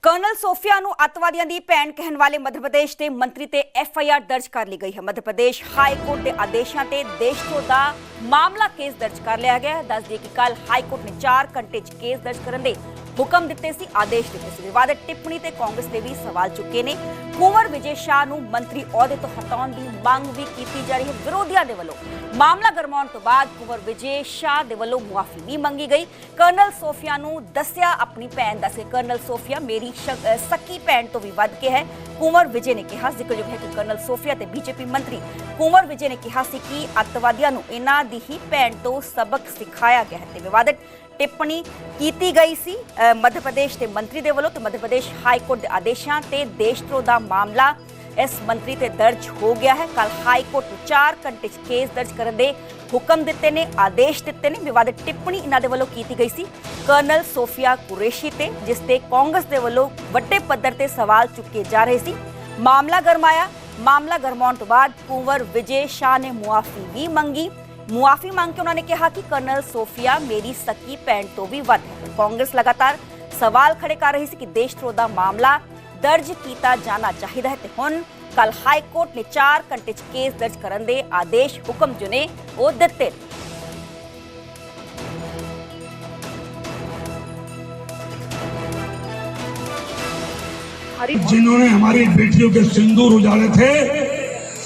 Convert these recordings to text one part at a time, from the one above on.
Colonel Sophia ਨੂੰ ਅੱਤਵਾਦੀਆਂ ਦੀ ਭੈਣ ਕਹਿਣ ਵਾਲੇ ਮੱਧ ਪ੍ਰਦੇਸ਼ ਦੇ ਮੰਤਰੀ ਤੇ ਐਫਆਈਆਰ ਦਰਜ ਕਰ ਲਈ ਗਈ ਹੈ। ਮੱਧ ਪ੍ਰਦੇਸ਼ ਹਾਈ ਕੋਰਟ ਦੇ ਆਦੇਸ਼ਾਂ ਤੇ ਦੇਸ਼ਧਰੋਹ ਦਾ ਮਾਮਲਾ ਕੇਸ ਦਰਜ ਕਰ ਲਿਆ ਗਿਆ ਹੈ। ਦੱਸ ਦਈਏ ਕਿ ਕੱਲ ਹਾਈ ਕੋਰਟ ਨੇ 4 ਘੰਟੇ 'ਚ ਕੇਸ ਦਰਜ ਕਰਨ ਦੇ ਹੁਕਮ ਦਿੱਤੇ ਸੀ, ਆਦੇਸ਼ ਦਿੱਤੇ ਸੀ। ਵਿਵਾਦਤ ਟਿੱਪਣੀ ਤੇ ਕਾਂਗਰਸ ਦੇ ਵੀ ਸਵਾਲ ਚੁੱਕੇ ਨੇ। ਕੁੰਵਰ ਵਿਜੇ ਸ਼ਾਹ ਨੂੰ ਮੰਤਰੀ ਅਹੁਦੇ ਤੋਂ ਹਟਾਉਣ ਦੀ ਮੰਗ ਵੀ ਕੀਤੀ ਜਾ ਰਹੀ ਹੈ ਵਿਰੋਧੀਆਂ ਦੇ ਵੱਲੋਂ। ਮਾਮਲਾ ਗਰਮਾਉਣ ਤੋਂ ਬਾਅਦ ਕੁੰਵਰ ਵਿਜੇ ਸ਼ਾਹ ਦੇ ਵੱਲੋਂ ਮੁਆਫੀ ਵੀ ਮੰਗੀ ਗਈ। ਕਰਨਲ ਸੋਫੀਆ ਨੂੰ ਦੱਸਿਆ ਆਪਣੀ ਭੈਣ ਦੱਸੇ ਕਰਨਲ ਸੋਫੀਆ ਮੇਰੀ ਸਕੀ ਭੈਣ ਤੋਂ ਵੀ ਵੱਧ ਕੇ ਹੈ, ਕੁੰਵਰ ਵਿਜੇ ਨੇ ਕਿਹਾ। ਜ਼ਿਕਰਯੋਗ ਹੈ ਕਿ ਕਰਨਲ ਸੋਫੀਆ ਤੇ ਬੀਜੇਪੀ ਮੰਤਰੀ ਕੁੰਵਰ ਵਿਜੇ ਨੇ ਕਿਹਾ ਸੀ ਕਿ ਅੱਤਵਾਦੀਆਂ ਨੂੰ ਇਹਨਾਂ ਦੀ ਹੀ ਭੈਣ ਤੋਂ ਸਬਕ ਸਿਖਾਇਆ ਗਿਆ ਹੈ ਤੇ ਵਿਵਾਦਤ ਟਿੱਪਣੀ ਕੀਤੀ ਗਈ ਸੀ ਮੱਧ ਪ੍ਰਦੇਸ਼ ਦੇ ਮੰਤਰੀ ਦੇ ਵੱਲੋਂ। ਤੇ ਮੱਧ ਪ੍ਰਦੇਸ਼ ਹਾਈ ਕੋਰਟ ਦੇ ਆਦੇਸ਼ਾਂ ਤੇ ਦੇਸ਼ਧਰੋਹ ਦਾ ਮਾਮਲਾ ਇਸ ਮੰਤਰੀ ਤੇ ਦਰਜ ਹੋ ਗਿਆ ਹੈ। ਕੱਲ ਹਾਈ ਕੋਰਟ ਨੂੰ 4 ਘੰਟੇ 'ਚ ਕੇਸ ਦਰਜ ਕਰਨ ਦੇ ਹੁਕਮ ਦਿੱਤੇ ਨੇ, ਆਦੇਸ਼ ਦਿੱਤੇ ਨੇ। ਵਿਵਾਦਤ ਟਿੱਪਣੀ ਇਹਨਾਂ ਦੇ ਵੱਲੋਂ ਕੀਤੀ ਗਈ ਸੀ ਕਰਨਲ ਸੋਫੀਆ ਕੁਰੈਸ਼ੀ ਤੇ, ਜਿਸ ਤੇ ਕਾਂਗਰਸ ਦੇ ਵੱਲੋਂ ਵੱਡੇ ਪੱਧਰ ਤੇ ਸਵਾਲ ਚੁੱਕੇ ਜਾ ਰਹੇ ਸੀ। ਮਾਮਲਾ ਗਰਮਾਇਆ। ਮਾਮਲਾ ਗਰਮਾਉਣ ਤੋਂ ਬਾਅਦ ਕੁੰਵਰ ਵਿਜੇ ਸ਼ਾਹ ਨੇ ਮੁਆਫੀ ਵੀ ਮੰਗੀ। ਮੁਆਫੀ ਮੰਗ ਕੇ ਉਹਨਾਂ ਨੇ ਕਿਹਾ ਕਿ ਕਰਨਲ ਸੋਫੀਆ ਮੇਰੀ ਸਕੀ ਭੈਣ ਤੋਂ ਵੀ ਵੱਧ ਹੈ। ਕਾਂਗਰਸ ਲਗਾਤਾਰ ਸਵਾਲ ਖੜੇ ਕਰ ਰਹੀ ਸੀ ਕਿ ਦੇਸ਼ਧਰੋਹ ਦਾ ਮਾਮਲਾ ਦਰਜ ਕੀਤਾ ਜਾਣਾ ਚਾਹੀਦਾ ਹੈ ਤੇ ਹੁਣ ਕੱਲ ਹਾਈ ਕੋਰਟ ਨੇ 4 ਘੰਟੇ 'ਚ ਕੇਸ ਦਰਜ ਕਰਨ ਦੇ ਆਦੇਸ਼ ਹੁਕਮ ਜੋ ਨੇ ਉਹ ਦਿੱਤੇ। जिन्होंने हमारी बेटियों के सिंदूर उजाड़े थे,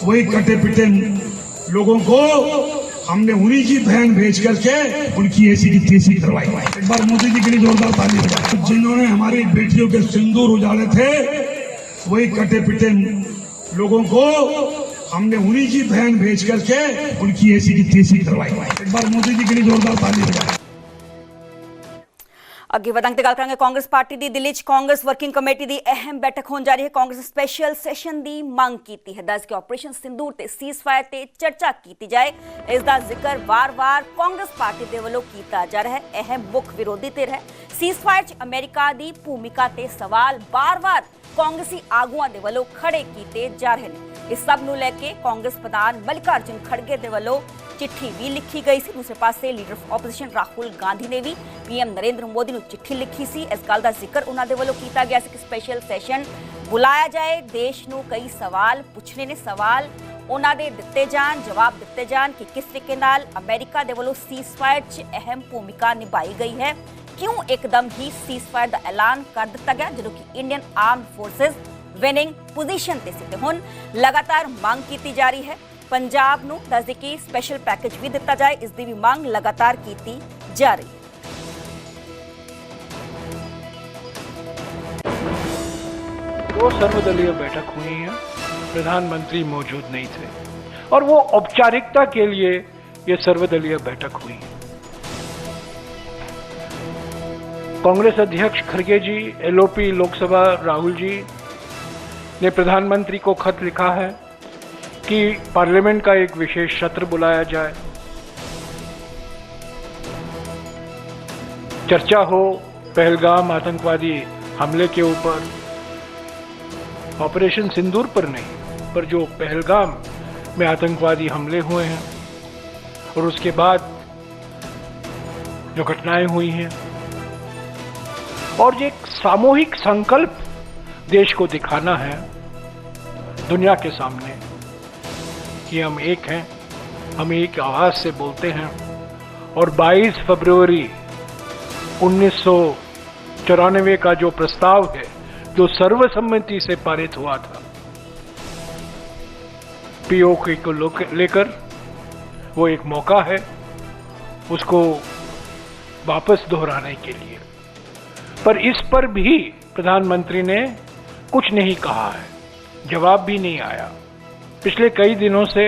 वही कटे पिटे लोगों को हमने उन्हीं की बहन भेज करके उनकी ऐसी की तैसी करवाई। एक बार मोदी जी के लिए जोरदार ताली बजाएं। जिन्होंने हमारी बेटियों के सिंदूर उजाड़े थे, वही कटे पिटे लोगों को हमने उन्हीं की बहन भेज करके उनकी ऐसी की तैसी करवाई। एक बार मोदी जी के लिए जोरदार ताली बजाएं। ਅੱਗੇ ਵਧਾਂਗੇ ਤੇ ਗੱਲ ਕਰਾਂਗੇ ਕਾਂਗਰਸ ਪਾਰਟੀ ਦੀ। ਦਿੱਲੀ 'ਚ ਕਾਂਗਰਸ ਵਰਕਿੰਗ ਕਮੇਟੀ ਦੀ ਅਹਿਮ ਬੈਠਕ ਹੋਣ ਜਾ ਰਹੀ ਹੈ। ਕਾਂਗਰਸ ਸਪੈਸ਼ਲ ਸੈਸ਼ਨ ਦੀ ਮੰਗ ਕੀਤੀ ਹੈ। ਦੱਸ ਕੇ ਆਪਰੇਸ਼ਨ ਸਿੰਦੂਰ ਤੇ ਸੀਜ਼ਫਾਇਰ ਤੇ ਚਰਚਾ ਕੀਤੀ ਜਾਏ, ਇਸ ਦਾ ਜ਼ਿਕਰ ਵਾਰ-ਵਾਰ ਕਾਂਗਰਸ ਪਾਰਟੀ ਦੇ ਵੱਲੋਂ ਕੀਤਾ ਜਾ ਰਿਹਾ ਹੈ। ਅਹਿਮ ਮੁੱਖ ਵਿਰੋਧੀ ਧਿਰ ਹੈ। ਸੀਜ਼ਫਾਇਰ 'ਚ ਅਮਰੀਕਾ ਦੀ ਭੂਮਿਕਾ ਤੇ ਸਵਾਲ ਵਾਰ-ਵਾਰ ਕਾਂਗਰਸੀ ਆਗੂਆਂ ਦੇ ਵੱਲੋਂ ਖੜੇ ਕੀਤੇ ਜਾ ਰਹੇ ਨੇ। ਇਸ ਸਭ ਨੂੰ ਲੈ ਕੇ ਕਾਂਗਰਸ ਪ੍ਰਧਾਨ ਮਲਿਕਾਰਜੁਨ ਖੜਗੇ ਦੇ ਵੱਲੋਂ चिट्ठी भी लिखी गई सी। दूसरे पासे leader of opposition Rahul Gandhi ने भी पीएम नरेंद्र मोदी ਨੂੰ चिट्ठी लिखी सी। इस गल ਦਾ ਜ਼ਿਕਰ ਉਹਨਾਂ ਦੇ ਵੱਲੋਂ ਕੀਤਾ ਗਿਆ ਸੀ ਕਿ ਸਪੈਸ਼ਲ ਸੈਸ਼ਨ ਬੁਲਾਇਆ ਜਾਏ, ਦੇਸ਼ ਨੂੰ ਕਈ ਸਵਾਲ ਪੁੱਛਣੇ ਨੇ, ਸਵਾਲ ਉਹਨਾਂ ਦੇ ਦਿੱਤੇ ਜਾਣ, ਜਵਾਬ ਦਿੱਤੇ ਜਾਣ ਕਿ ਕਿਸ ਤਰੀਕੇ ਨਾਲ ਅਮਰੀਕਾ ਦੇ ਵੱਲੋਂ ਸੀਜ਼ਫਾਇਰ 'ਚ ਅਹਿਮ ਭੂਮਿਕਾ ਨਿਭਾਈ ਗਈ ਹੈ, ਕਿਉਂ ਇੱਕਦਮ ਹੀ ਸੀਜ਼ਫਾਇਰ ਦਾ ਐਲਾਨ ਕਰ ਦਿੱਤਾ ਗਿਆ ਜਦੋਂ ਕਿ Indian armed forces winning position ਤੇ ਸੀ। ਤੇ ਹੁਣ ਲਗਾਤਾਰ ਮੰਗ ਕੀਤੀ ਜਾ ਰਹੀ ਹੈ पंजाब ਨੂੰ ਦੱਸ ਦੇ ਕਿ ਸਪੈਸ਼ਲ ਪੈਕੇਜ ਵੀ ਦਿੱਤਾ ਜਾਏ, ਇਸ ਦੀ ਵੀ ਮੰਗ ਲਗਾਤਾਰ ਕੀਤੀ ਜਾ ਰਹੀ ਹੈ। दो सर्वदलीय बैठक हुई है, प्रधानमंत्री मौजूद नहीं थे और वो औपचारिकता के लिए ये सर्वदलीय बैठक हुई है। कांग्रेस अध्यक्ष खड़गे जी, एलओपी लोकसभा राहुल जी ने प्रधानमंत्री को खत लिखा है कि पार्लियामेंट का एक विशेष सत्र बुलाया जाए, चर्चा हो पहलगाम आतंकवादी हमले के ऊपर, ऑपरेशन सिंदूर पर नहीं, पर जो पहलगाम में आतंकवादी हमले हुए हैं और उसके बाद जो घटनाएं हुई हैं, और एक सामूहिक संकल्प देश को दिखाना है दुनिया के सामने कि हम एक हैं, हम एक आवाज से बोलते हैं। और 22 फरवरी 1994 का जो प्रस्ताव है, जो सर्वसम्मति से पारित हुआ था पीओके को लेकर, वो एक मौका है उसको वापस दोहराने के लिए। पर इस पर भी प्रधानमंत्री ने कुछ नहीं कहा है, जवाब भी नहीं आया। पिछले कई दिनों से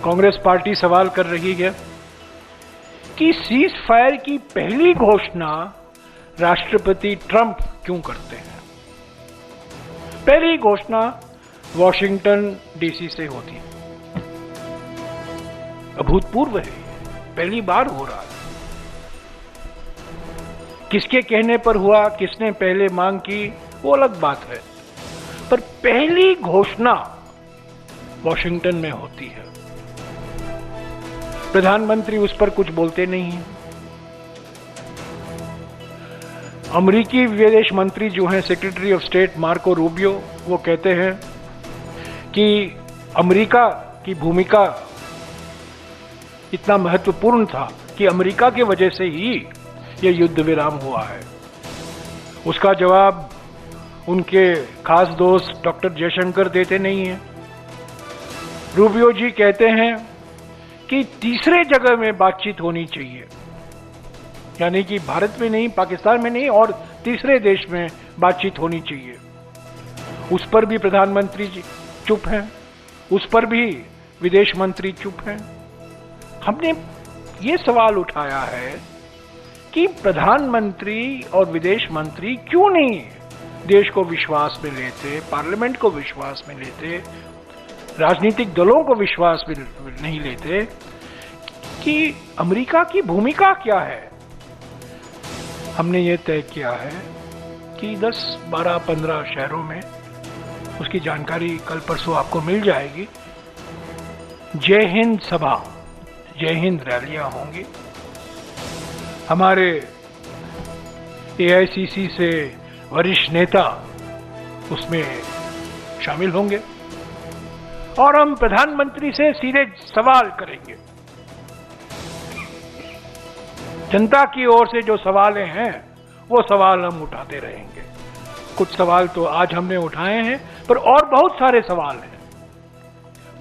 कांग्रेस पार्टी सवाल कर रही है कि सीज फायर की पहली घोषणा राष्ट्रपति ट्रंप क्यों करते हैं। पहली घोषणा वॉशिंगटन डीसी से होती है, अभूतपूर्व है, पहली बार हो रहा है। किसके कहने पर हुआ, किसने पहले मांग की, वो अलग बात है, पर पहली घोषणा वॉशिंगटन में होती है। प्रधानमंत्री उस पर कुछ बोलते नहीं हैं। अमेरिकी विदेश मंत्री जो हैं secretary of state Marco Rubio, वो कहते हैं कि अमेरिका की भूमिका इतना महत्वपूर्ण था कि अमेरिका की वजह से ही ये युद्ध विराम हुआ है। उसका जवाब उनके खास दोस्त डॉक्टर जयशंकर देते नहीं हैं। रूबियो जी कहते हैं कि तीसरे जगह में बातचीत होनी चाहिए, यानी कि भारत में नहीं, पाकिस्तान में नहीं, और तीसरे देश में बातचीत होनी चाहिए। उस पर भी प्रधानमंत्री जी चुप हैं, उस पर भी विदेश मंत्री चुप हैं। हमने ये सवाल उठाया है कि प्रधानमंत्री और विदेश मंत्री क्यों नहीं देश को विश्वास में लेते, पार्लियामेंट को विश्वास में लेते, राजनीतिक दलों को विश्वास में नहीं लेते कि अमेरिका की भूमिका क्या है। हमने ये तय किया है कि 10, 12, 15 शहरों में उसकी जानकारी कल परसों आपको मिल जाएगी। जय हिंद सभा, जय हिंद रैलियां होंगी। हमारे AICC से वरिष्ठ नेता उसमें शामिल होंगे और हम प्रधानमंत्री से सीधे सवाल करेंगे। जनता की ओर से जो सवालें हैं वो सवाल हम उठाते रहेंगे। कुछ सवाल तो आज हमने उठाए हैं, पर और बहुत सारे सवाल हैं।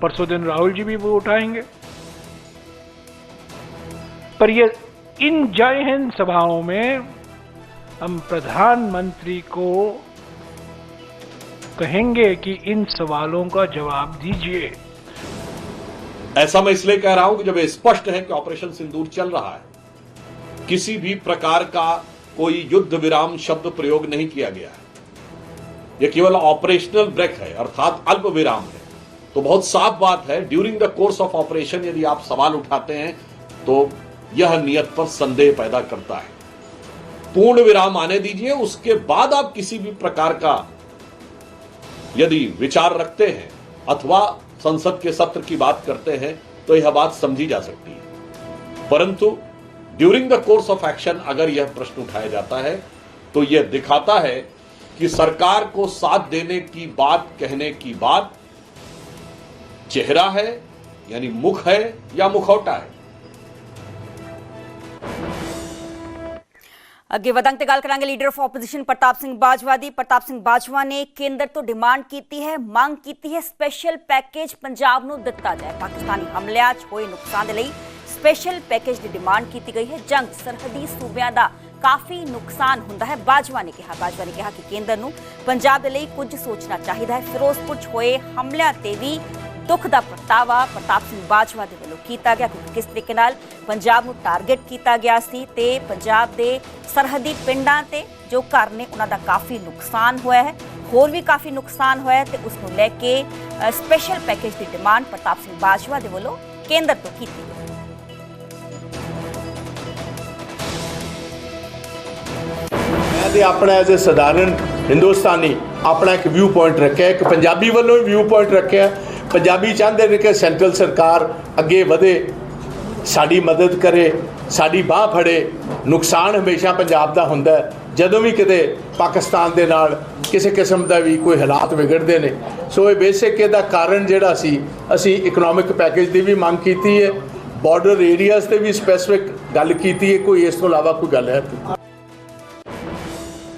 परसों दिन राहुल जी भी वो उठाएंगे। पर ये इन जय हिंद सभाओं में हम प्रधानमंत्री को कहेंगे कि इन सवालों का जवाब दीजिए। ऐसा मैं इसलिए कह रहा हूं कि जब ये स्पष्ट है कि ऑपरेशन सिंदूर चल रहा है, किसी भी प्रकार का कोई युद्ध विराम शब्द प्रयोग नहीं किया गया है, यह केवल ऑपरेशनल ब्रेक है, अर्थात अल्प विराम है। तो बहुत साफ बात है, during the course of operation यदि आप सवाल उठाते हैं तो यह नियत पर संदेह पैदा करता है। पूर्ण विराम आने दीजिए, उसके बाद आप किसी भी प्रकार का यदि विचार रखते हैं अथवा संसद के सत्र की बात करते हैं तो यह बात समझी जा सकती है। परंतु during the course of action अगर यह प्रश्न उठाया जाता है तो यह दिखाता है कि सरकार को साथ देने की बात कहने की बात चेहरा है, यानी मुख है, या मुखौटा है। ਅੱਗੇ ਵਧਾਂਗੇ ਤੇ ਗੱਲ ਕਰਾਂਗੇ ਲੀਡਰ ਆਫ ਆਪੋਜੀਸ਼ਨ ਪ੍ਰਤਾਪ ਸਿੰਘ ਬਾਜਵਾ ਦੀ। ਪ੍ਰਤਾਪ ਸਿੰਘ ਬਾਜਵਾ ਨੇ ਕੇਂਦਰ ਤੋਂ ਡਿਮਾਂਡ ਕੀਤੀ ਹੈ, ਮੰਗ ਕੀਤੀ ਹੈ, ਸਪੈਸ਼ਲ ਪੈਕੇਜ ਪੰਜਾਬ ਨੂੰ ਦਿੱਤਾ ਜਾਏ। ਪਾਕਿਸਤਾਨੀ ਹਮਲਿਆਂ 'ਚ ਹੋਏ ਨੁਕਸਾਨ ਦੇ ਲਈ ਸਪੈਸ਼ਲ ਪੈਕੇਜ ਦੀ ਡਿਮਾਂਡ ਕੀਤੀ ਗਈ ਹੈ। ਜੰਗ ਸਰਹੱਦੀ ਸੂਬਿਆਂ ਦਾ ਕਾਫੀ ਨੁਕਸਾਨ ਹੁੰਦਾ ਹੈ। ਬਾਜਵਾ ਨੇ ਕਿਹਾ ਕਿ ਕੇਂਦਰ ਨੂੰ ਪੰਜਾਬ ਦੇ ਲਈ ਕੁਝ ਸੋਚਣਾ ਚਾਹੀਦਾ ਹੈ। ਫਿਰੋਜ਼ਪੁਰ 'ਚ ਹੋਏ ਹਮਲਿਆਂ ਤੇ ਵੀ दुख का प्रगटावा प्रताप सिंह बाजवा के वालों किया गया, क्योंकि किस तरीके नाल पंजाब नूं टारगेट किया गया सी ते पंजाब के सरहदी पिंडां ते जो घर ने उन्हां दा काफ़ी नुकसान होया है, होर भी काफ़ी नुकसान होया है, ते उस नूं लैके स्पैशल पैकेज की डिमांड प्रताप सिंह बाजवा के वालों केंद्र तो की गई। मैं अपना एज ए साधारण हिंदुस्तानी अपना एक व्यू पॉइंट रखे, एक पंजाबी वालों भी व्यू पॉइंट रखे। पंजाबी चाहते हैं कि सेंट्रल सरकार अगे बढ़े, साड़ी मदद करे, साड़ी बाह फड़े। नुकसान हमेशा पंजाब का हुंदा है जदों भी किते पाकिस्तान दे नाल किसी किस्म का भी कोई हालात बिगड़ते हैं। सो ये बेसिक इसदा कारण जिहड़ा सी असी इकनॉमिक पैकेज की भी मांग की है, बॉर्डर एरियाज़ से भी स्पैसिफिक गल की है। कोई इस तो इलावा कोई गल है?